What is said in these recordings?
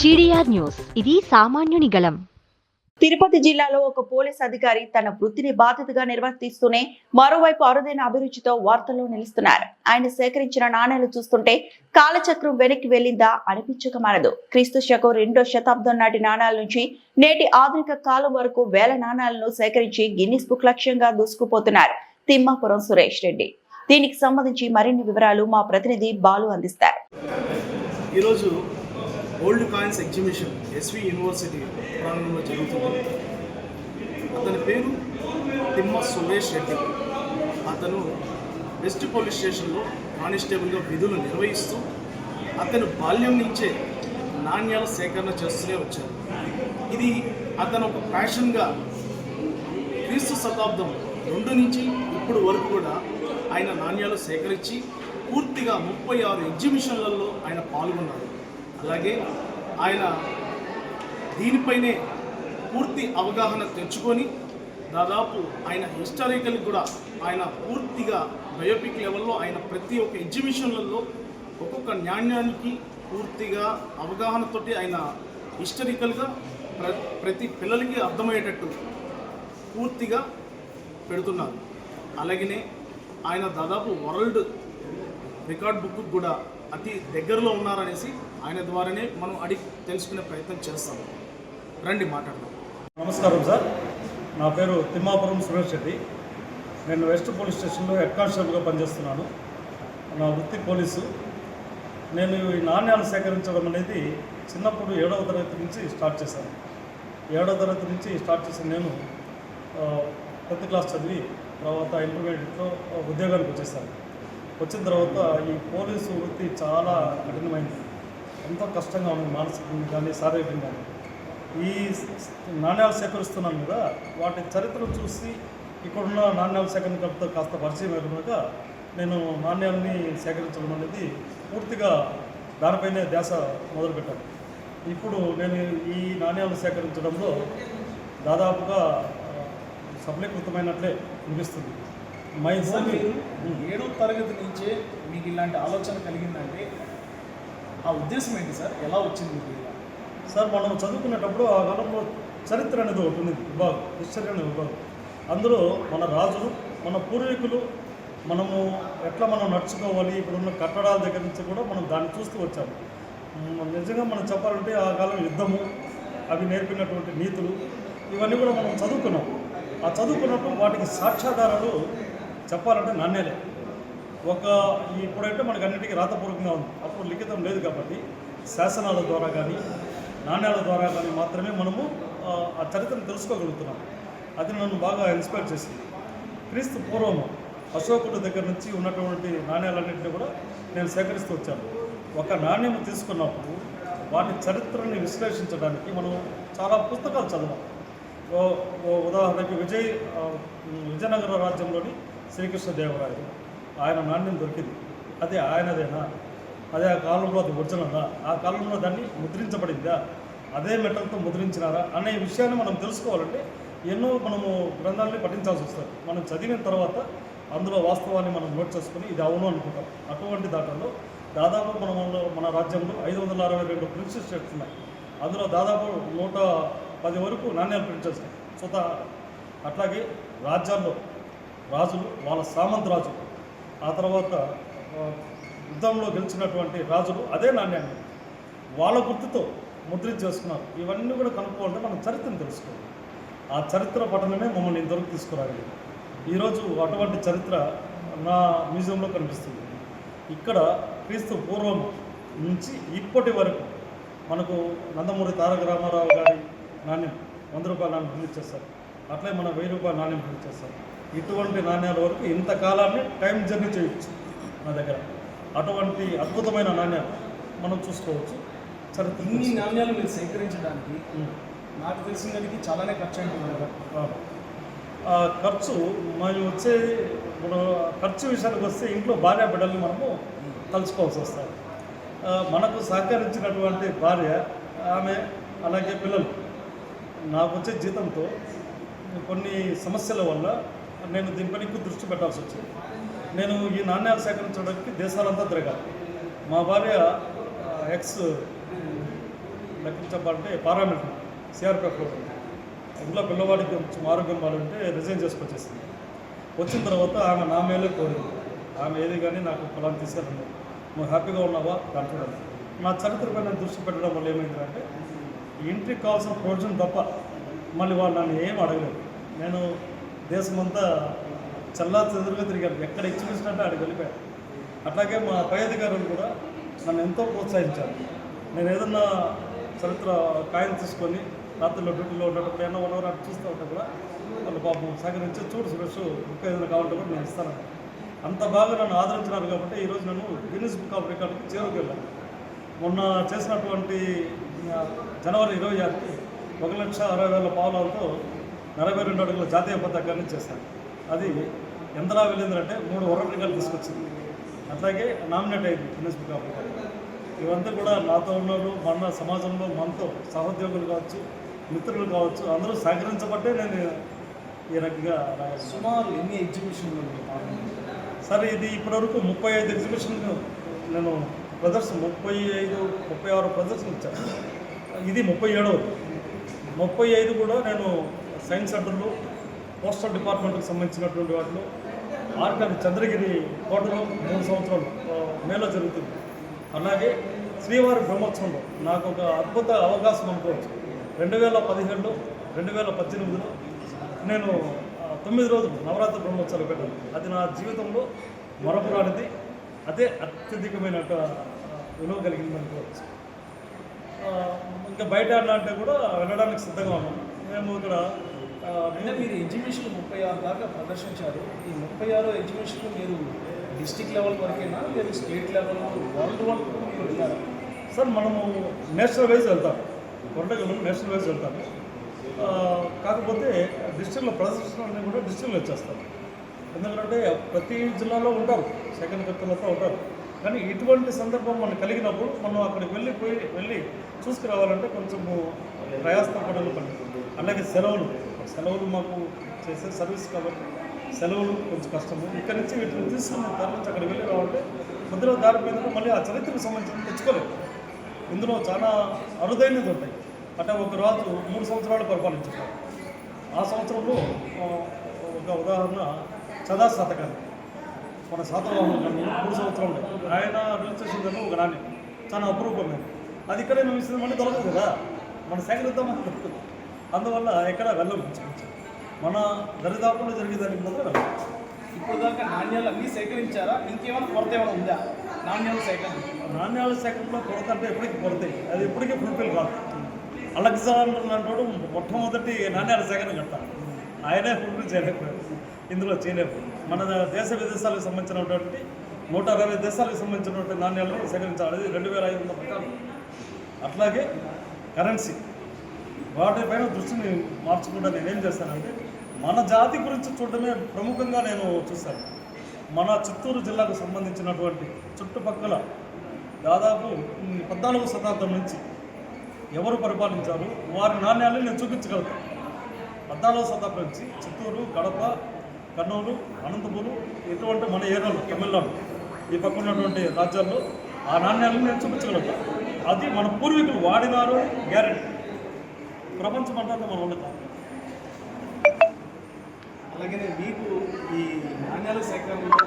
GDR news, ఇది సామాన్యుని గళం. తిరుపతి జిల్లాలో ఒక పోలీస్ అధికారి తన వృత్తిని బాధ్యతగా నిర్వర్తిస్తూనే మరోవైపు అరుదైన అభిరుచితో వార్తల్లో నిలుస్తున్నారు. ఆయన సేకరించిన నాణేలు చూస్తుంటే కాలచక్రం వెనక్కి వెళ్లిందా అనిపించక మానదు. క్రీస్తు శకం 2వ శతాబ్దం నాటి నాణాల నుంచి నేటి ఆధునిక కాలం వరకు వేల నాణాలను సేకరించి గిన్నిస్ బుక్ లక్ష్యంగా దూసుకుపోతున్నారు తిమ్మాపురం సురేష్ రెడ్డి. దీనికి సంబంధించి మరిన్ని వివరాలు మా ప్రతినిధి బాలు అందిస్తారు. ఈరోజు old coins exhibition SV university ప్రాంగణంలో జరుగుతుంది. అతని పేరు తిమ్మ సురేష్ రెడ్డి. అతను వెస్ట్ పోలీస్ స్టేషన్లో కానిస్టేబుల్గా విధులు నిర్వహిస్తూ అతను బాల్యం నుంచే నాణ్యాల సేకరణ చేస్తూనే వచ్చారు. ఇది అతను ఒక ప్యాషన్గా క్రీస్తు శతాబ్దం 2 నుంచి ఇప్పుడు వరకు కూడా ఆయన నాణ్యాలు సేకరించి పూర్తిగా 36 ఎగ్జిబిషన్లలో ఆయన పాల్గొన్నారు. అలాగే ఆయన దీనిపైనే పూర్తి అవగాహన తెచ్చుకొని దాదాపు ఆయన హిస్టారికల్ కూడా ఆయన పూర్తిగా బయోపిక్ లెవెల్లో ఆయన ప్రతి ఒక్క ఎగ్జిబిషన్లలో ఒక్కొక్క నాణ్యానికి పూర్తిగా అవగాహనతోటి ఆయన హిస్టారికల్గా ప్రతి పిల్లలకి అర్థమయ్యేటట్టు పూర్తిగా పెడుతున్నారు. అలాగనే ఆయన దాదాపు వరల్డ్ రికార్డ్ బుక్ కూడా అతి దగ్గరలో ఉన్నారనేసి ఆయన ద్వారానే మనం అడిగి తెలుసుకునే ప్రయత్నం చేస్తాము. రండి మాట్లాడదాం. నమస్కారం సార్, నా పేరు తిమ్మాపురం సురేష్ రెడ్డి. నేను వెస్ట్ పోలీస్ స్టేషన్లో హెడ్ కానిస్టేబుల్గా పనిచేస్తున్నాను. నా వృత్తి పోలీసు. నేను ఈ నాణ్యాలు సేకరించడం అనేది చిన్నప్పుడు 7వ తరగతి నుంచి స్టార్ట్ చేశాను. 7వ తరగతి నుంచి స్టార్ట్ చేసిన నేను 10th క్లాస్ చదివి తర్వాత ఇంటర్మీడియట్లో ఉద్యోగానికి వచ్చేసాను. వచ్చిన తర్వాత ఈ పోలీసు వృత్తి చాలా కఠినమైంది, ఎంతో కష్టంగా ఉంది, మానసికంగా కానీ శారీరకంగా కానీ. ఈ నాణ్యాలు సేకరిస్తున్నాను కదా, వాటి చరిత్రను చూసి ఇక్కడున్న నాణ్యాల సేకరణతో కాస్త పరిచయం అయినాక నేను నాణ్యాలని సేకరించడం అనేది పూర్తిగా దానిపైనే ధ్యాస మొదలుపెట్టాను. ఇప్పుడు నేను ఈ నాణ్యాలు సేకరించడంలో దాదాపుగా సఫలీకృతమైనట్లే అనిపిస్తుంది. మీరు 7వ తరగతి నుంచే మీకు ఇలాంటి ఆలోచన కలిగిందంటే ఆ ఉద్దేశం ఏంటి సార్? ఎలా వచ్చింది మీకు? సార్, మనం చదువుకునేటప్పుడు ఆ కాలంలో చరిత్ర అనేది ఒకటి ఉంది, విభాగం, హిస్టరీ అనే విభాగం. అందులో మన రాజులు, మన పూర్వీకులు, మనము ఎట్లా మనం నడుచుకోవాలి, ఇప్పుడున్న కట్టడాల దగ్గర నుంచి కూడా మనం దాన్ని చూస్తూ వచ్చాము. నిజంగా మనం చెప్పాలంటే ఆ కాలం యుద్ధము, అవి నేర్పినటువంటి నీతులు, ఇవన్నీ కూడా మనం చదువుకున్నాం. ఆ చదువుకున్నప్పుడు వాటికి సాక్ష్యాధారాలు చెప్పాలంటే నాణ్యాలే. ఇప్పుడంటే మనకు అన్నిటికీ రాతపూర్వకంగా ఉంది, అప్పుడు లిఖితం లేదు కాబట్టి శాసనాల ద్వారా కానీ నాణ్యాల ద్వారా కానీ మాత్రమే మనము ఆ చరిత్రను తెలుసుకోగలుగుతున్నాం. అది నన్ను బాగా ఇన్స్పైర్ చేసింది. క్రీస్తు పూర్వము అశోకుడి దగ్గర నుంచి ఉన్నటువంటి నాణ్యాలన్నింటినీ కూడా నేను సేకరిస్తూ వచ్చాను. ఒక నాణ్యం తీసుకున్నప్పుడు వాటి చరిత్రని విశ్లేషించడానికి మనం చాలా పుస్తకాలు చదవాలి. ఉదాహరణకి విజయనగర రాజ్యంలోని శ్రీకృష్ణదేవరాయలు, ఆయన నాణ్యం దొరికింది, అది ఆయనదేనా, అదే ఆ కాలంలో అది ఒరిజినలా, ఆ కాలంలో దాన్ని ముద్రించబడిందా, అదే మెటల్తో ముద్రించినారా అనే విషయాన్ని మనం తెలుసుకోవాలంటే ఎన్నో మనము గ్రంథాలని పఠించాల్సి వస్తుంది. మనం చదివిన తర్వాత అందులో వాస్తవాన్ని మనం నోట్ చేసుకుని ఇది అవును అనుకుంటాం. అటువంటి దాంట్లో దాదాపు మన రాజ్యంలో 562 ప్రిన్సెస్ స్టేట్స్ ఉన్నాయి. అందులో దాదాపు 110 వరకు నాణ్యాలు ప్రింట్ చేస్తాయి స్వతహా. అట్లాగే రాజ్యాల్లో రాజులు, వాళ్ళ సామంత రాజులు, ఆ తర్వాత యుద్ధంలో గెలిచినటువంటి రాజులు అదే నాణ్యాన్ని వాళ్ళ గుర్తుతో ముద్రించి చేసుకున్నారు. ఇవన్నీ కూడా కనుక్కోవాలంటే మనం చరిత్రను తెలుసుకోవాలి. ఆ చరిత్ర పఠనమే మమ్మల్ని ఇంతవరకు తీసుకురాగలిగింది. ఈరోజు అటువంటి చరిత్ర నా మ్యూజియంలో కనిపిస్తుంది. ఇక్కడ క్రీస్తు పూర్వం నుంచి ఇప్పటి వరకు మనకు నందమూరి తారక రామారావు గారి నాణ్యం 100 రూపాయల నాణ్యం రిలీజ్ చేస్తారు. అట్లే మన 1000 రూపాయల నాణ్యం రిలీజ్ చేస్తారు. ఇటువంటి నాణ్యాల వరకు ఇంతకాలాన్ని టైం జర్నీ చేయవచ్చు నా దగ్గర. అటువంటి అద్భుతమైన నాణ్యాలు మనం చూసుకోవచ్చు. చరిత్ర ఇన్ని నాణ్యాలు మీరు సేకరించడానికి నాకు తెలిసిన దానికి చాలానే ఖర్చు అవుతుంది కదా. ఖర్చు మనం వచ్చే ఇప్పుడు ఖర్చు విషయానికి వస్తే ఇంట్లో భార్య బిడ్డల్ని మనము కలుసుకోవాల్సి వస్తుంది. మనకు సహకరించినటువంటి భార్య, ఆమె, అలాగే పిల్లలు, నాకు వచ్చే జీతంతో కొన్ని సమస్యల వల్ల నేను దీనిపై ఎక్కువ దృష్టి పెట్టాల్సి వచ్చింది. నేను ఈ నాణ్యాలు సేకరించడానికి దేశాలంతా తిరగాలి. మా భార్య లెక్కలు చెప్పాలంటే పారామిలిటరీ సిఆర్పిఎఫ్లో ఇంట్లో పిల్లవాడికి కొంచెం ఆరోగ్యం బాగుంటే రిజైన్ చేసుకొచ్చేసింది. వచ్చిన తర్వాత ఆమె నా మేలే కోరింది. ఆమె ఏది కానీ నాకు పొలం తీసుకెళ్ళండి, నువ్వు హ్యాపీగా ఉన్నావా కాన్ఫిడెంట్. నా చరిత్రపై నేను దృష్టి పెట్టడం వల్ల ఏమైందంటే ఇంటికి కావాల్సిన ప్రొవిజన్ తప్ప మళ్ళీ వాళ్ళు నన్ను ఏం అడగలేదు. నేను దేశమంతా చల్లా చెదురుగా తిరిగాను, ఎక్కడ ఎగ్జిబిషన్ అంటే అక్కడికి వెళ్ళిపోయాను. అట్లాగే మా పై అధికారులు కూడా నన్ను ఎంతో ప్రోత్సహించారు. నేను ఏదన్నా చరిత్ర కాయం తీసుకొని రాత్రిలో డ్యూటీలో ఉన్నప్పుడు ఏమన్నా 1 అవర్ అటు చూస్తూ ఉంటే కూడా వాళ్ళు పాపం సహకరించి చూడు సురేష్ ఇంకా ఏదైనా కావాలంటే కూడా నేను ఇస్తాను. అంత బాగా నన్ను ఆదరించినారు కాబట్టి ఈరోజు నేను గిన్నిస్ బుక్ ఆఫ్ రికార్డుకి చేరుకెళ్ళాను. మొన్న చేసినటువంటి జనవరి 26కి 1,60,000 పావులతో 42 అడుగుల జాతీయ పతాకాన్ని చేశాను. అది ఎంతలా వెళ్ళిందంటే 3 వరల్డ్ రికార్డు తీసుకొచ్చింది. అట్లాగే నామినేట్ అయింది గిన్నిస్ బుక్ ఆఫ్ రికార్డు. ఇవంతా కూడా నాతో ఉన్నారు, మన సమాజంలో మనతో సహోద్యోగులు కావచ్చు, మిత్రులు కావచ్చు, అందరూ సహకరించబట్టే నేను ఈ రకంగా సుమారు ఎన్ని ఎగ్జిబిషన్లు సరే ఇది ఇప్పటివరకు 35 ఎగ్జిబిషన్లు నేను ప్రదర్శన 36 ప్రదర్శనలు ఇచ్చాను. ఇది 37వది. 35 కూడా నేను సైన్స్ సెంటర్లు, పోస్టల్ డిపార్ట్మెంట్కి సంబంధించినటువంటి వాటిలో ఆర్కాని చంద్రగిరి కోటలో 3 సంవత్సరాలు మేలో జరుగుతుంది. అలాగే శ్రీవారి బ్రహ్మోత్సవంలో నాకు ఒక అద్భుత అవకాశం అనుకోవచ్చు. 2017లో 2018లో నేను 9 రోజులు నవరాత్రి బ్రహ్మోత్సవాలు పెట్టాను. అది నా జీవితంలో మరపురానిది, అదే అత్యధికమైన విలువ కలిగింది అనుకోవచ్చు. ఇంకా బయట అంటే కూడా వెళ్ళడానికి సిద్ధంగా ఉన్నాం. మేము ఇక్కడ అంటే మీరు ఎగ్జిబిషన్లు 36 దాకా ప్రదర్శించారు. ఈ 36 ఎగ్జిబిషన్లు మీరు డిస్టిక్ లెవెల్ వరకేనా, మీరు స్టేట్ లెవెల్, వరల్డ్ వరకు మీరు వెళ్ళారు? సార్ మనము నేషనల్ వైజ్ వెళ్తాము, కొరటగల్లు నేషనల్ వైజ్ వెళ్తాము. కాకపోతే డిస్ట్రిక్ట్లో ప్రదర్శనలు కూడా డిస్ట్రిక్ట్లో వచ్చేస్తాము. ఎందుకంటే ప్రతి జిల్లాలో ఉంటారు, సెకండ్ కర్తలతో ఉంటారు. కానీ ఇటువంటి సందర్భం మనకు కలిగినప్పుడు మనం అక్కడికి వెళ్ళి చూసుకురావాలంటే కొంచెము ప్రయాసం పడలు పని. అలాగే సెలవులు మాకు చేసే సర్వీస్ కాబట్టి సెలవులు కొంచెం కష్టము. ఇక్కడి నుంచి వీటిని తీసుకుని తరలించి అక్కడికి వెళ్ళి రావాలంటే మధ్యలో దారి మీద మళ్ళీ ఆ చరిత్రకు సంబంధించి తెచ్చుకోలేదు. ఇందులో చాలా అరుదైనది ఉంటాయి. అంటే ఒక రాజు 3 సంవత్సరాలు పరిపాలించారు. ఆ సంవత్సరంలో ఒక ఉదాహరణ చదా శతకాన్ని మన శాతవాహనం 3 సంవత్సరాలు ఉంటాయి. ఆయన రిజిస్ట్రేషన్ దగ్గర ఒక నాణ్యం చాలా అపురూపమైనది. అది ఇక్కడే మేము మళ్ళీ దొరకదు కదా, మన సేకరిద్దామని దొరుకుతుంది. అందువల్ల ఎక్కడ వెళ్ళవచ్చు, మన దరిదాపుల్లో జరిగేదానికి మాత్రం వెళ్ళాలి. ఇప్పుడు దాకా నాణ్యాలు అన్నీ సేకరించారా? ఇంకేమైనా కొరత ఏమైనా ఉందా నాణ్యాల సేకరణలో కొరత అంటే ఎప్పటికీ కొరతాయి, అది ఎప్పటికీ ఫుల్ఫిల్ కాదు. అలెగ్జాండర్ అంటాడు మొట్టమొదటి నాణ్యాల సేకరణ కట్టాలి, ఆయనే ఫుల్ఫిల్ చేయలేకపోయాడు, ఇందులో చేయలేకపోయాడు. మన దేశ విదేశాలకు సంబంధించినటువంటి 160 దేశాలకు సంబంధించినటువంటి నాణ్యాలను సేకరించాలి. అది 2500 ప్రకారం. అట్లాగే కరెన్సీ వాటిపైన దృష్టిని మార్చకుండా నేనేం చేస్తానంటే మన జాతి గురించి చూడడమే ప్రముఖంగా నేను చూశాను. మన చిత్తూరు జిల్లాకు సంబంధించినటువంటి చుట్టుపక్కల దాదాపు 14వ శతాబ్దం నుంచి ఎవరు పరిపాలించారు వారి నాణ్యాలను నేను చూపించగలుగుతాను. 14వ శతాబ్దం నుంచి చిత్తూరు, కడప, కర్నూలు, అనంతపురం ఇటువంటి మన ఏరియాలో తమిళనాడు ఈ పక్క ఉన్నటువంటి రాజ్యాల్లో ఆ నాణ్యాలను నేను చూపించగలుగుతాను. అది మన పూర్వీకులు వాడినారు గ్యారెంటీ. ప్రపంచం అంతా మన వాళ్ళు కాదు. అలాగే మీకు ఈ నాణ్యాల సేకరణలో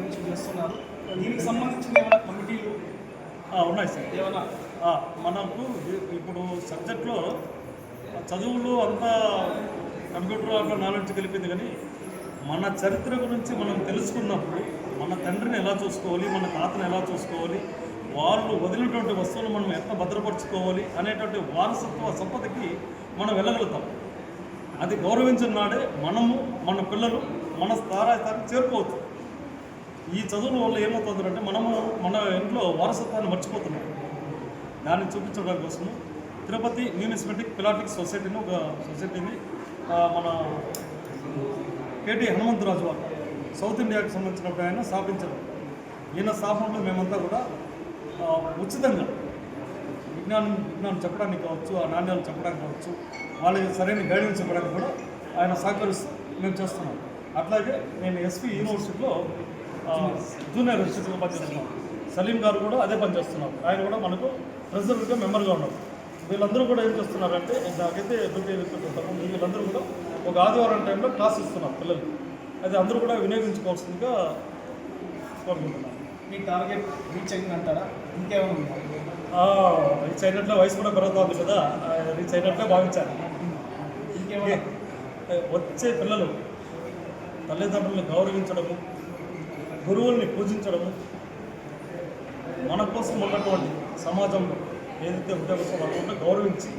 నుంచి చేస్తున్నారు, దీనికి సంబంధించిన ఏమైనా కమిటీలు ఉన్నాయి సార్. ఏమైనా మనకు ఇప్పుడు సబ్జెక్ట్లో చదువులు అంతా కంప్యూటర్ నాలెడ్జ్ కలిపింది, కానీ మన చరిత్ర గురించి మనం తెలుసుకున్నప్పుడు మన తండ్రిని ఎలా చూసుకోవాలి, మన తాతను ఎలా చూసుకోవాలి, వాళ్ళు వదిలినటువంటి వస్తువులు మనం ఎంత భద్రపరచుకోవాలి అనేటువంటి వారసత్వ సంపదకి మనం వెళ్ళగలుగుతాం. అది గౌరవించిన నాడే మనము, మన పిల్లలు మన స్థాయికి చేరుకోవచ్చు. ఈ చదువుల వల్ల ఏమవుతుందంటే మనము మన ఇంట్లో వారసత్వాన్ని మర్చిపోతున్నాం. దాన్ని చూపించడం కోసము తిరుపతి న్యూమిస్మెటిక్ ఫిలాటలిక్ సొసైటీని ఒక సొసైటీని మన కేటీ హనుమంతరాజు వారు సౌత్ ఇండియాకి సంబంధించినప్పుడు ఆయన స్థాపించారు. ఈయన స్థాపనలో మేమంతా కూడా ఉచితంగా విజ్ఞానం చెప్పడానికి కావచ్చు, ఆ నాణ్యాలు చెప్పడానికి కావచ్చు, వాళ్ళకి సరైన గైడెన్స్ చెప్పడానికి కూడా ఆయన సహకరిస్తూ మేము చేస్తున్నాం. అట్లాగే నేను ఎస్పీ యూనివర్సిటీలో జూనియర్ రిసెర్చ్గా పనిచేస్తున్నాను. సలీం గారు కూడా అదే పనిచేస్తున్నారు. ఆయన కూడా మనకు ప్రెసిడెంట్గా మెంబర్గా ఉన్నారు. వీళ్ళందరూ కూడా ఏం చేస్తున్నారంటే నాకైతే వీళ్ళందరూ కూడా ఒక ఆదివారం టైంలో క్లాస్ ఇస్తున్నారు పిల్లలు. అది అందరూ కూడా వినియోగించుకోవాల్సిందిగా కోరుకుంటున్నాను. మీ టార్గెట్ రీచ్ అయిందంటారా? ఇంకేమైనా ఉందా? రీచ్ అయినట్లే, వయసు కూడా పెరుగుతుంది కదా, రీచ్ అయినట్లే భావించాలి. ఇంకేమైనా వచ్చే పిల్లలు తల్లిదండ్రులను గౌరవించడము, గురువుల్ని పూజించడము, మన కోసం ఉన్నటువంటి సమాజంలో ఏదైతే ఉద్యోగస్తులు వాళ్ళంతా గౌరవించి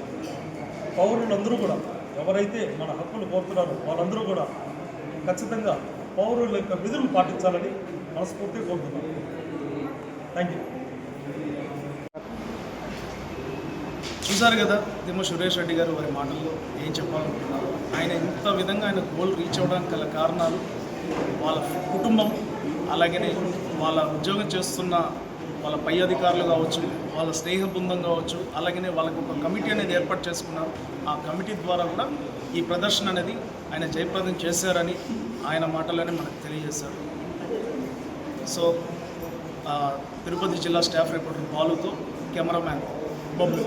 పౌరులందరూ కూడా ఎవరైతే మన హక్కులు కోరుతున్నారో వాళ్ళందరూ కూడా ఖచ్చితంగా పౌరుల యొక్క విధులు పాటించాలని మనస్ఫూర్తిగా కోరుతున్నాను. Thank you. చూసారు కదా తిమ్మ సురేష్ రెడ్డి గారు వారి మాటల్లో ఏం చెప్పాలనుకుంటున్నారు. ఆయన ఇంత విధంగా ఆయన గోల్ రీచ్ అవ్వడానికి గల కారణాలు వాళ్ళ కుటుంబం, అలాగనే వాళ్ళ ఉద్యోగం చేస్తున్న వాళ్ళ పై అధికారులు కావచ్చు, వాళ్ళ స్నేహ బృందం కావచ్చు, అలాగనే వాళ్ళకు ఒక కమిటీ అనేది ఏర్పాటు చేసుకున్నారు. ఆ కమిటీ ద్వారా కూడా ఈ ప్రదర్శన అనేది ఆయన జయప్రదం చేశారని ఆయన మాటలోనే మనకు తెలియజేశారు. సో తిరుపతి జిల్లా స్టాఫ్ రిపోర్టర్ బాలుతో కెమెరామ్యాన్ బొబ్బు.